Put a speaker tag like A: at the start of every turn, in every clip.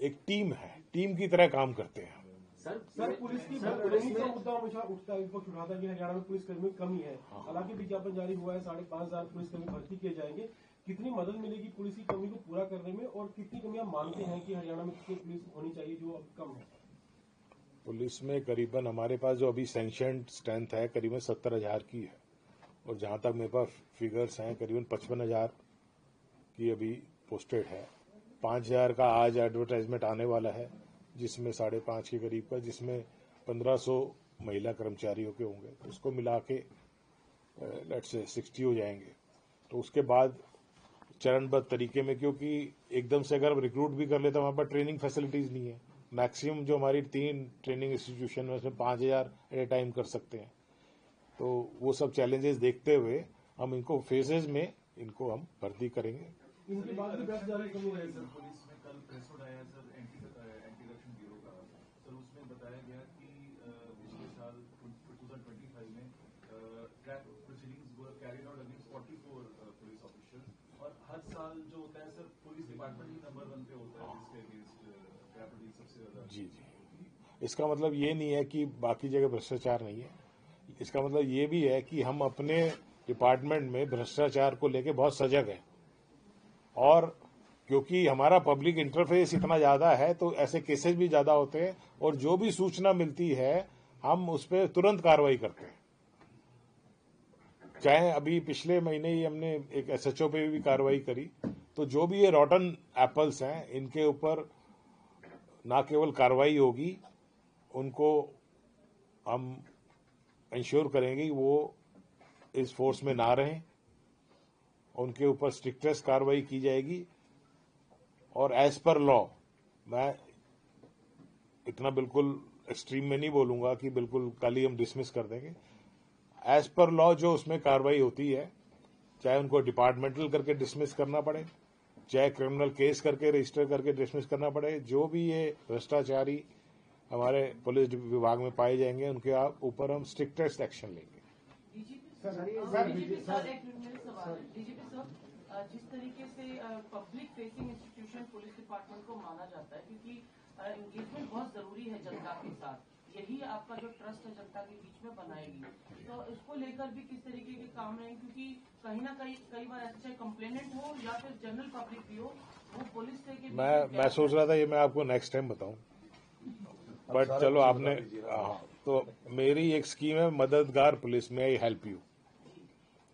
A: एक टीम है, टीम की तरह काम करते हैं।
B: सर पुलिस की भर्ती का मुद्दा हमेशा उठता है, विपक्ष उठाता है कि हरियाणा में पुलिसकर्मियों की कमी है। हालांकि विज्ञापन जारी हुआ है 5,500 पुलिसकर्मी भर्ती किए जाएंगे। कितनी मदद मिलेगी पुलिस की कमी को पूरा करने में, और कितनी कमी आप मानते हैं कि हरियाणा में कितनी पुलिस होनी चाहिए जो अब कम है?
A: पुलिस में करीबन हमारे पास जो अभी सैंक्शनड स्ट्रेंथ है करीबन 70,000 की है, और जहां तक मेरे पास फिगर्स हैं करीबन 55,000 की अभी पोस्टेड है। 5,000 का आज एडवर्टाइजमेंट आने वाला है, जिसमें 5.5 के करीब का, जिसमें 1,500 महिला कर्मचारियों के होंगे। तो उसको मिला के लेट्स से 60 हो जाएंगे। तो उसके बाद चरणबद्ध तरीके में, क्योंकि एकदम से अगर हम रिक्रूट भी कर लेते हैं, हमारे पास ट्रेनिंग फैसिलिटीज नहीं है। मैक्सिमम जो हमारी 3 ट्रेनिंग इंस्टीट्यूशन है उसमें 5,000 एट ए टाइम कर सकते हैं। तो वो सब चैलेंजेस देखते हुए हम इनको फेजेज में इनको हम भर्ती करेंगे।
B: इनके बाद भी 10,000 कमी रहेगी।
C: सर पुलिस में कल प्रेस नोट आया सर एंटी करप्शन ब्यूरो का। सर उसमें बताया गया कि पिछले साल 2025 में trap proceedings were carried out against 44 police officers, और हर साल जो होता है सर पुलिस डिपार्टमेंट ही नंबर 1 पे होता है जिसके अगेंस्ट ट्रैप प्रोसीडिंग सबसे ज्यादा।
A: जी जी, इसका मतलब ये नहीं है कि बाकी जगह भ्रष्टाचार नहीं है। इसका मतलब ये भी है कि हम अपने डिपार्टमेंट में भ्रष्टाचार को लेके बहुत सजग हैं, और क्योंकि हमारा पब्लिक इंटरफेस इतना ज्यादा है तो ऐसे केसेस भी ज्यादा होते हैं, और जो भी सूचना मिलती है हम उस पर तुरंत कार्रवाई करते हैं। चाहे अभी पिछले महीने ही हमने एक SHO पे भी कार्रवाई करी। तो जो भी ये रॉटन एप्पल्स हैं इनके ऊपर ना केवल कार्रवाई होगी, उनको हम इंश्योर करेंगे कि वो इस फोर्स में ना रहें, उनके ऊपर स्ट्रिक्टेस्ट कार्रवाई की जाएगी। और एज पर लॉ, मैं इतना बिल्कुल एक्सट्रीम में नहीं बोलूंगा कि बिल्कुल कल ही हम डिसमिस कर देंगे। एज पर लॉ जो उसमें कार्रवाई होती है, चाहे उनको डिपार्टमेंटल करके डिसमिस करना पड़े, चाहे क्रिमिनल केस करके रजिस्टर करके डिसमिस करना पड़े, जो भी ये भ्रष्टाचारी हमारे पुलिस विभाग में पाए जाएंगे उनके ऊपर हम स्ट्रिक्टेस्ट एक्शन लेंगे।
D: डीजीपी सर, जिस तरीके से public facing institution police department को माना जाता है, क्योंकि एंगेजमेंट बहुत जरूरी है जनता के साथ, यही आपका जो ट्रस्ट है जनता के बीच में बनाएगी, तो इसको लेकर भी किस तरीके के काम रहेंगे? क्योंकि कहीं ना कई बार ऐसा चाहे कंप्लेनेंट हो या फिर जनरल पब्लिक भी हो, वो पुलिस से
A: मैं सोच रहा था ये मैं आपको नेक्स्ट टाइम बताऊं, बट चलो आपने तो मेरी एक स्कीम है मददगार पुलिस में, आई हेल्प यू,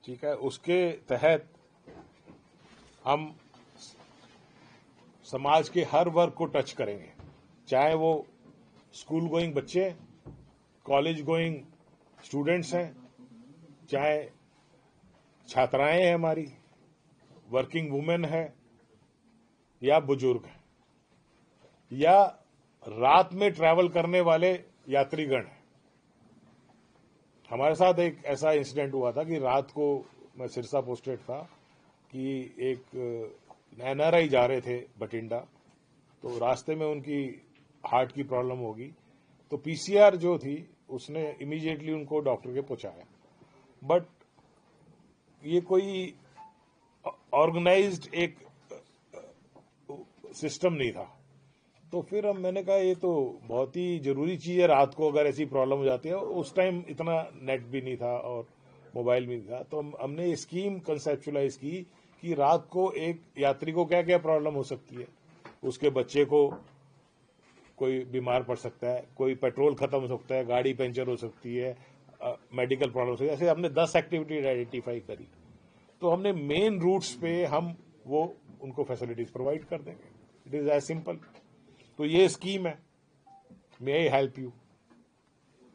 A: ठीक है। उसके तहत हम समाज के हर वर्ग को टच करेंगे, चाहे वो स्कूल गोइंग बच्चे, कॉलेज गोइंग स्टूडेंट्स हैं, चाहे छात्राएं हैं हमारी, वर्किंग वुमेन है, या बुजुर्ग हैं, या रात में ट्रैवल करने वाले यात्रीगण हैं। हमारे साथ एक ऐसा इंसिडेंट हुआ था कि रात को मैं सिरसा पोस्टेड था कि एक NRI जा रहे थे बठिंडा, तो रास्ते में उनकी हार्ट की प्रॉब्लम होगी, तो PCR जो थी उसने इमीडिएटली उनको डॉक्टर के पहुंचाया। बट ये कोई ऑर्गेनाइज्ड एक सिस्टम नहीं था। तो फिर मैंने कहा ये तो बहुत ही जरूरी चीज है, रात को अगर ऐसी प्रॉब्लम हो जाती है, उस टाइम इतना नेट भी नहीं था और मोबाइल भी नहीं था, तो हमने स्कीम कंसेप्चुलाइज की कि रात को एक यात्री को क्या क्या प्रॉब्लम हो सकती है। उसके बच्चे को कोई बीमार पड़ सकता है, कोई पेट्रोल खत्म हो सकता है, गाड़ी पंचर हो सकती है, मेडिकल प्रॉब्लम हो सकती है। ऐसे हमने 10 एक्टिविटी आइडेंटिफाई करी, तो हमने मेन रूट्स पे हम वो उनको फैसिलिटीज प्रोवाइड कर देंगे। It is as simple. तो ये स्कीम है, मे आई हेल्प यू,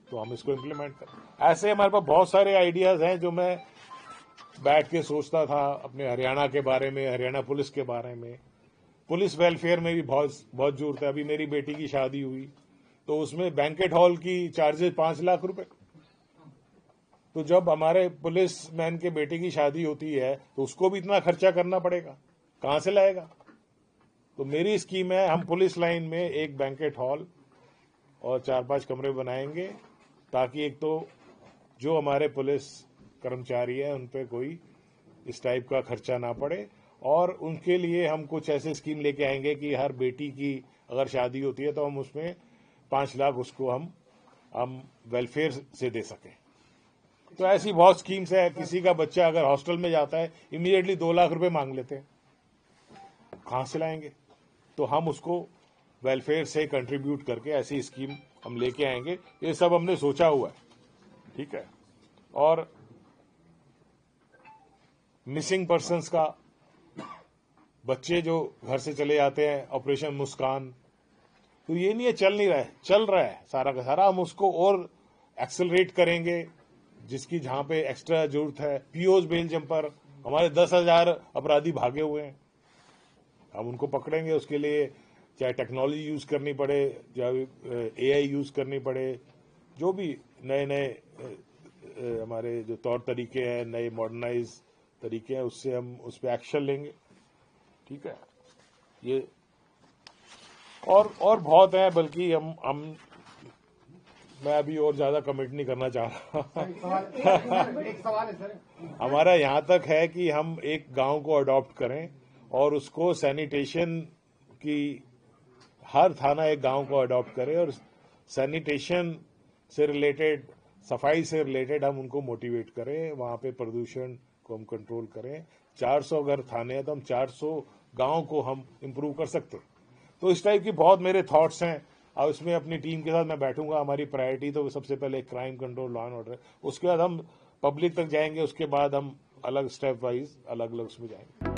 A: तो हम इसको इम्प्लीमेंट करें। ऐसे हमारे पास बहुत सारे आइडियाज हैं जो मैं बैठ के सोचता था अपने हरियाणा के बारे में, हरियाणा पुलिस के बारे में। पुलिस वेलफेयर में भी बहुत जरूरत है। अभी मेरी बेटी की शादी हुई तो उसमें बैंकेट हॉल की चार्जेस 5 लाख रुपए। तो जब हमारे पुलिस मैन के बेटे की शादी होती है तो उसको भी इतना खर्चा करना पड़ेगा, कहां से लाएगा? तो मेरी स्कीम है, हम पुलिस लाइन में एक बैंकेट हॉल और 4-5 कमरे बनाएंगे, ताकि एक तो जो हमारे पुलिस कर्मचारी हैं उन पे कोई इस टाइप का खर्चा ना पड़े, और उनके लिए हम कुछ ऐसे स्कीम लेके आएंगे कि हर बेटी की अगर शादी होती है तो हम उसमें 5 लाख उसको हम वेलफेयर से दे सकें। तो ऐसी बहुत स्कीम्स है। किसी का बच्चा अगर हॉस्टल में जाता है इमीडिएटली 2 लाख रुपए मांग लेते हैं, कहां से लाएंगे? तो हम उसको वेलफेयर से कंट्रीब्यूट करके ऐसी स्कीम हम लेके आएंगे। ये सब हमने सोचा हुआ है, ठीक है। और मिसिंग पर्सन्स का, बच्चे जो घर से चले जाते हैं, ऑपरेशन मुस्कान, तो ये नहीं है चल नहीं रहा है, चल रहा है सारा का सारा। हम उसको और एक्सेलरेट करेंगे, जिसकी जहां पे एक्स्ट्रा जरूरत है। पीओज बेल जंपर, हमारे 10,000 अपराधी भागे हुए हैं, हम उनको पकड़ेंगे। उसके लिए चाहे टेक्नोलॉजी यूज करनी पड़े, चाहे एआई यूज करनी पड़े, जो भी नए नए हमारे जो तौर तरीके हैं, नए मॉडर्नाइज तरीके हैं, उससे हम उस पर एक्शन लेंगे, ठीक है। ये और बहुत है, बल्कि हम मैं अभी और ज्यादा कमिट नहीं करना चाह रहा।
E: एक सवाल है सर।
A: हमारा यहां तक है कि हम एक गांव को अडॉप्ट करें और उसको सैनिटेशन की, हर थाना एक गांव को अडॉप्ट करे और सैनिटेशन से रिलेटेड, सफाई से रिलेटेड हम उनको मोटिवेट करें, वहां पे प्रदूषण को हम कंट्रोल करें। 400 अगर थाने हैं तो हम 400 गांव को हम इम्प्रूव कर सकते हैं। तो इस टाइप की बहुत मेरे थॉट्स हैं, और उसमें अपनी टीम के साथ मैं बैठूंगा। हमारी प्रायोरिटी तो सबसे पहले crime control, law and order, उसके बाद हम पब्लिक तक जाएंगे, उसके बाद हम अलग स्टेप वाइज अलग अलग उसमें जाएंगे।